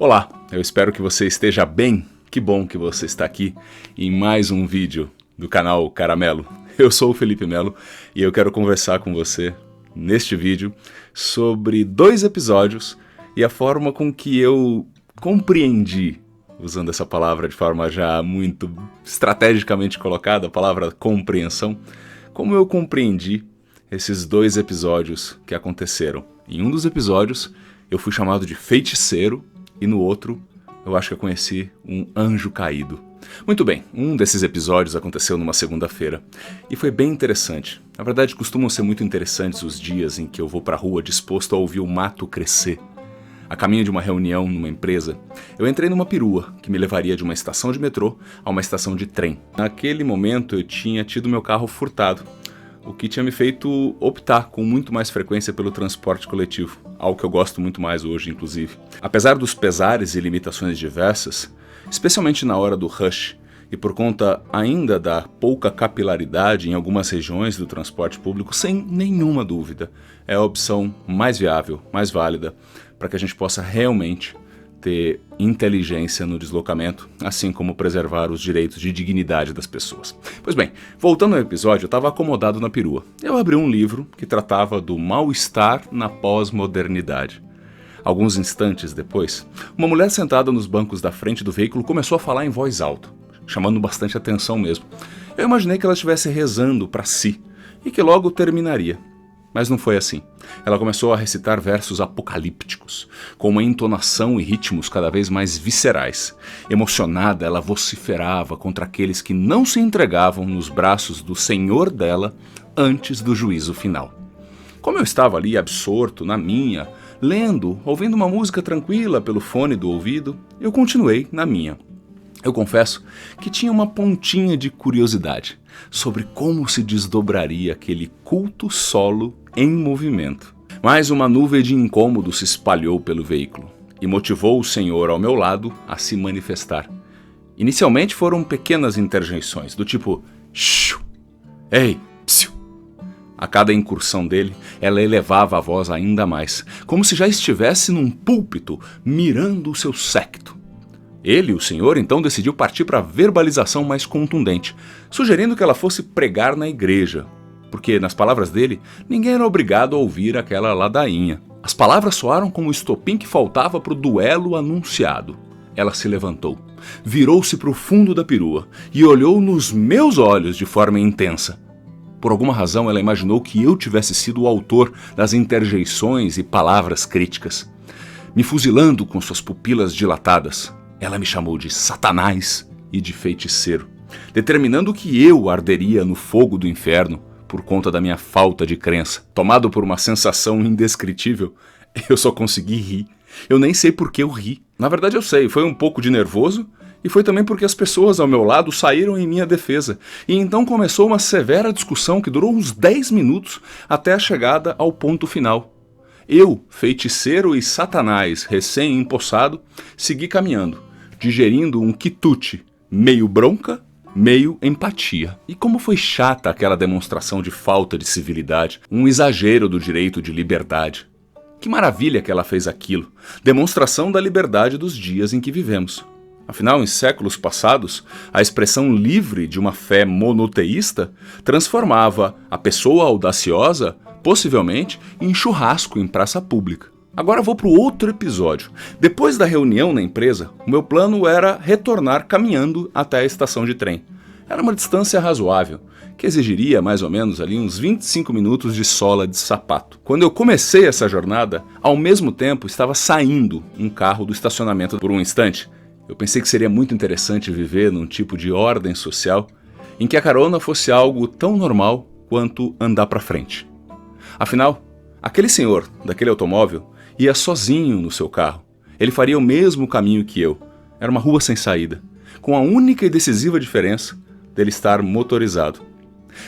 Olá, eu espero que você esteja bem. Que bom que você está aqui em mais um vídeo do canal Caramelo. Eu sou o Felipe Melo e eu quero conversar com você neste vídeo sobre 2 episódios e a forma com que eu compreendi, usando essa palavra de forma já muito estrategicamente colocada, a palavra compreensão, como eu compreendi esses 2 episódios que aconteceram. Em um dos episódios eu fui chamado de feiticeiro e no outro eu acho que eu conheci um anjo caído. Muito bem, um desses episódios aconteceu numa segunda-feira e foi bem interessante. Na verdade, costumam ser muito interessantes os dias em que eu vou pra rua disposto a ouvir o mato crescer. A caminho de uma reunião numa empresa, eu entrei numa perua que me levaria de uma estação de metrô a uma estação de trem. Naquele momento eu tinha tido meu carro furtado, o que tinha me feito optar com muito mais frequência pelo transporte coletivo, algo que eu gosto muito mais hoje, inclusive. Apesar dos pesares e limitações diversas, especialmente na hora do rush, e por conta ainda da pouca capilaridade em algumas regiões do transporte público, sem nenhuma dúvida, é a opção mais viável, mais válida, para que a gente possa realmente ter inteligência no deslocamento, assim como preservar os direitos de dignidade das pessoas. Pois bem, voltando ao episódio, eu estava acomodado na perua. Eu abri um livro que tratava do mal-estar na pós-modernidade. Alguns instantes depois, uma mulher sentada nos bancos da frente do veículo começou a falar em voz alta, chamando bastante atenção mesmo. Eu imaginei que ela estivesse rezando para si e que logo terminaria. Mas não foi assim. Ela começou a recitar versos apocalípticos, com uma entonação e ritmos cada vez mais viscerais. Emocionada, ela vociferava contra aqueles que não se entregavam nos braços do Senhor dela antes do juízo final. Como eu estava ali absorto na minha, lendo, ouvindo uma música tranquila pelo fone do ouvido, eu continuei na minha. Eu confesso que tinha uma pontinha de curiosidade sobre como se desdobraria aquele culto solo em movimento. Mas uma nuvem de incômodo se espalhou pelo veículo e motivou o senhor ao meu lado a se manifestar. Inicialmente foram pequenas interjeições, do tipo "Shhh! Ei! Psiu!". A cada incursão dele, ela elevava a voz ainda mais, como se já estivesse num púlpito mirando o seu séquito. Ele, o senhor, então decidiu partir para a verbalização mais contundente, sugerindo que ela fosse pregar na igreja, porque, nas palavras dele, ninguém era obrigado a ouvir aquela ladainha. As palavras soaram como o estopim que faltava para o duelo anunciado. Ela se levantou, virou-se para o fundo da perua e olhou nos meus olhos de forma intensa. Por alguma razão, ela imaginou que eu tivesse sido o autor das interjeições e palavras críticas. Me fuzilando com suas pupilas dilatadas, ela me chamou de Satanás e de feiticeiro, determinando que eu arderia no fogo do inferno por conta da minha falta de crença. Tomado por uma sensação indescritível, eu só consegui rir. Eu nem sei por que eu ri. Na verdade eu sei, foi um pouco de nervoso e foi também porque as pessoas ao meu lado saíram em minha defesa. E então começou uma severa discussão que durou uns 10 minutos até a chegada ao ponto final. Eu, feiticeiro e Satanás recém-empossado, segui caminhando, digerindo um quitute, meio bronca, meio empatia. E como foi chata aquela demonstração de falta de civilidade, um exagero do direito de liberdade. Que maravilha que ela fez aquilo, demonstração da liberdade dos dias em que vivemos. Afinal, em séculos passados, a expressão livre de uma fé monoteísta transformava a pessoa audaciosa, possivelmente, em churrasco em praça pública. Agora vou para o outro episódio. Depois da reunião na empresa, o meu plano era retornar caminhando até a estação de trem. Era uma distância razoável, que exigiria mais ou menos ali uns 25 minutos de sola de sapato. Quando eu comecei essa jornada, ao mesmo tempo estava saindo um carro do estacionamento por um instante. Eu pensei que seria muito interessante viver num tipo de ordem social em que a carona fosse algo tão normal quanto andar para frente. Afinal, aquele senhor daquele automóvel ia sozinho no seu carro. Ele faria o mesmo caminho que eu. Era uma rua sem saída, com a única e decisiva diferença dele estar motorizado.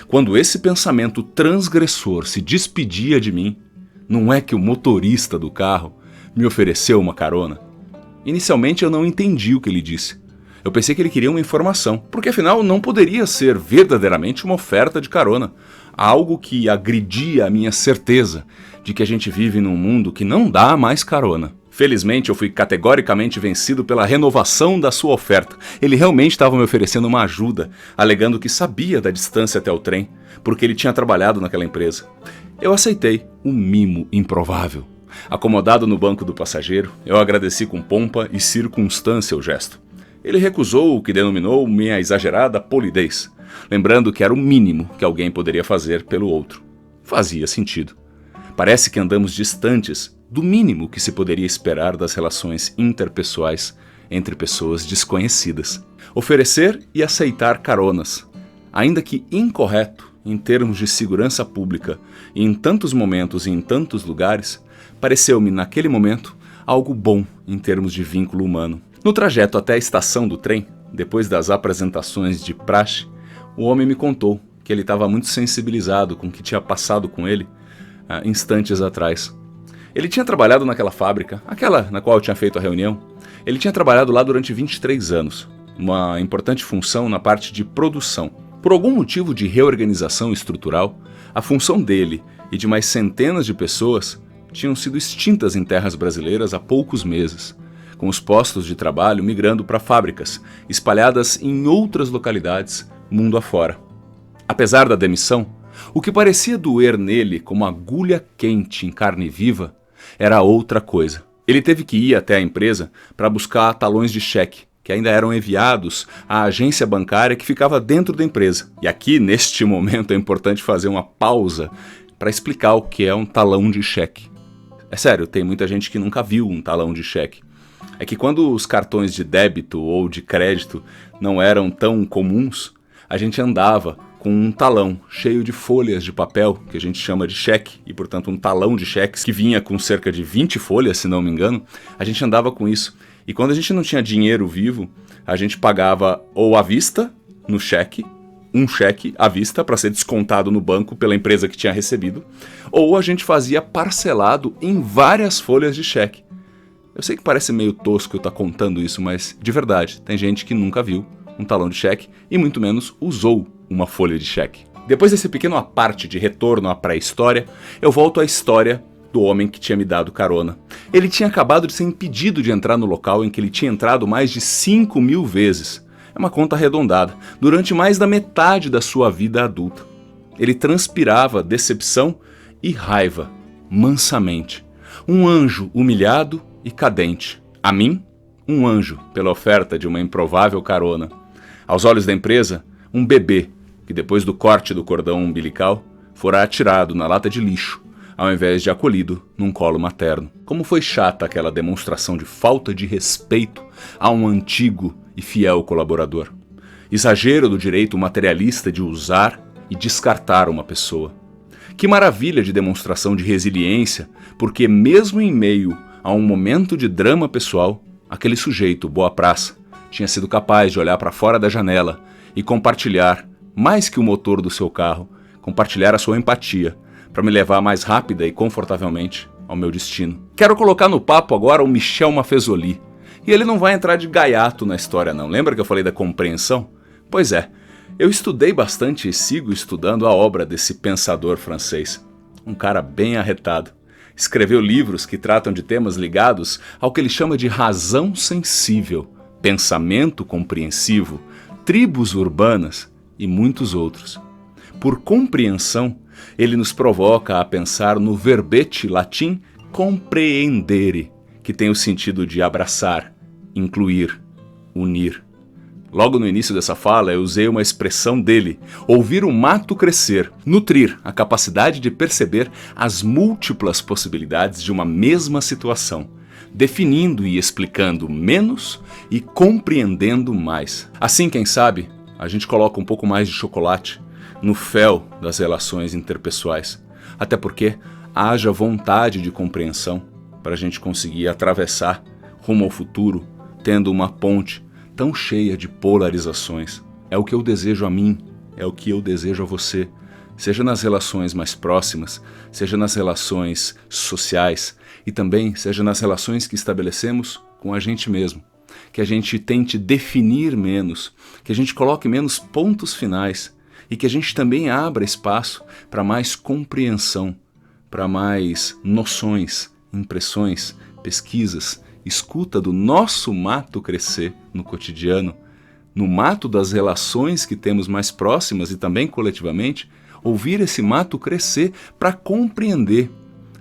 Quando esse pensamento transgressor se despedia de mim, não é que o motorista do carro me ofereceu uma carona. Inicialmente eu não entendi o que ele disse. Eu pensei que ele queria uma informação, porque afinal não poderia ser verdadeiramente uma oferta de carona, algo que agredia a minha certeza de que a gente vive num mundo que não dá mais carona. Felizmente, eu fui categoricamente vencido pela renovação da sua oferta. Ele realmente estava me oferecendo uma ajuda, alegando que sabia da distância até o trem, porque ele tinha trabalhado naquela empresa. Eu aceitei, um mimo improvável. Acomodado no banco do passageiro, eu agradeci com pompa e circunstância o gesto. Ele recusou o que denominou minha exagerada polidez, lembrando que era o mínimo que alguém poderia fazer pelo outro. Fazia sentido. Parece que andamos distantes do mínimo que se poderia esperar das relações interpessoais entre pessoas desconhecidas. Oferecer e aceitar caronas, ainda que incorreto em termos de segurança pública e em tantos momentos e em tantos lugares, pareceu-me naquele momento algo bom em termos de vínculo humano. No trajeto até a estação do trem, depois das apresentações de praxe, o homem me contou que ele estava muito sensibilizado com o que tinha passado com ele instantes atrás. Ele tinha trabalhado naquela fábrica, aquela na qual eu tinha feito a reunião. Ele tinha trabalhado lá durante 23 anos, uma importante função na parte de produção. Por algum motivo de reorganização estrutural, a função dele e de mais centenas de pessoas tinham sido extintas em terras brasileiras há poucos meses, com os postos de trabalho migrando para fábricas, espalhadas em outras localidades, mundo afora. Apesar da demissão, o que parecia doer nele como agulha quente em carne viva era outra coisa. Ele teve que ir até a empresa para buscar talões de cheque, que ainda eram enviados à agência bancária que ficava dentro da empresa. E aqui, neste momento, é importante fazer uma pausa para explicar o que é um talão de cheque. É sério, tem muita gente que nunca viu um talão de cheque. É que quando os cartões de débito ou de crédito não eram tão comuns, a gente andava com um talão cheio de folhas de papel, que a gente chama de cheque, e portanto um talão de cheques que vinha com cerca de 20 folhas, se não me engano, a gente andava com isso. E quando a gente não tinha dinheiro vivo, a gente pagava ou à vista, no cheque, um cheque à vista para ser descontado no banco pela empresa que tinha recebido, ou a gente fazia parcelado em várias folhas de cheque. Eu sei que parece meio tosco eu estar contando isso, mas de verdade, tem gente que nunca viu um talão de cheque e muito menos usou uma folha de cheque. Depois desse pequeno aparte de retorno à pré-história, eu volto à história do homem que tinha me dado carona. Ele tinha acabado de ser impedido de entrar no local em que ele tinha entrado mais de 5.000 vezes. É uma conta arredondada, durante mais da metade da sua vida adulta. Ele transpirava decepção e raiva, mansamente. Um anjo humilhado e cadente. A mim, um anjo pela oferta de uma improvável carona. Aos olhos da empresa, um bebê que depois do corte do cordão umbilical fora atirado na lata de lixo, ao invés de acolhido num colo materno. Como foi chata aquela demonstração de falta de respeito a um antigo e fiel colaborador. Exagero do direito materialista de usar e descartar uma pessoa. Que maravilha de demonstração de resiliência, porque mesmo em meio a um momento de drama pessoal, aquele sujeito boa praça tinha sido capaz de olhar para fora da janela e compartilhar, mais que o motor do seu carro, compartilhar a sua empatia, para me levar mais rápida e confortavelmente ao meu destino. Quero colocar no papo agora o Michel Maffezoli. E ele não vai entrar de gaiato na história não. Lembra que eu falei da compreensão? Pois é, eu estudei bastante e sigo estudando a obra desse pensador francês. Um cara bem arretado. Escreveu livros que tratam de temas ligados ao que ele chama de razão sensível, pensamento compreensivo, tribos urbanas e muitos outros. Por compreensão, ele nos provoca a pensar no verbete latim comprehendere, que tem o sentido de abraçar, incluir, unir. Logo no início dessa fala, eu usei uma expressão dele, ouvir o mato crescer, nutrir a capacidade de perceber as múltiplas possibilidades de uma mesma situação, definindo e explicando menos e compreendendo mais. Assim, quem sabe, a gente coloca um pouco mais de chocolate no fel das relações interpessoais, até porque haja vontade de compreensão para a gente conseguir atravessar rumo ao futuro, tendo uma ponte tão cheia de polarizações. É o que eu desejo a mim, é o que eu desejo a você, seja nas relações mais próximas, seja nas relações sociais e também seja nas relações que estabelecemos com a gente mesmo. Que a gente tente definir menos, que a gente coloque menos pontos finais e que a gente também abra espaço para mais compreensão, para mais noções, impressões, pesquisas, escuta do nosso mato crescer no cotidiano, no mato das relações que temos mais próximas e também coletivamente, ouvir esse mato crescer para compreender,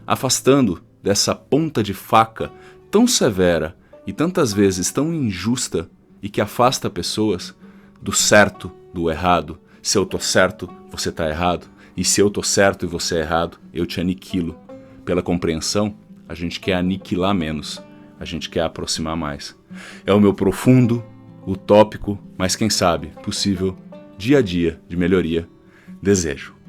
afastando dessa ponta de faca tão severa e tantas vezes tão injusta e que afasta pessoas do certo, do errado. Se eu tô certo, você tá errado. E se eu tô certo e você é errado, eu te aniquilo. Pela compreensão, a gente quer aniquilar menos, a gente quer aproximar mais. É o meu profundo, utópico, mas quem sabe, possível, dia a dia de melhoria, desejo.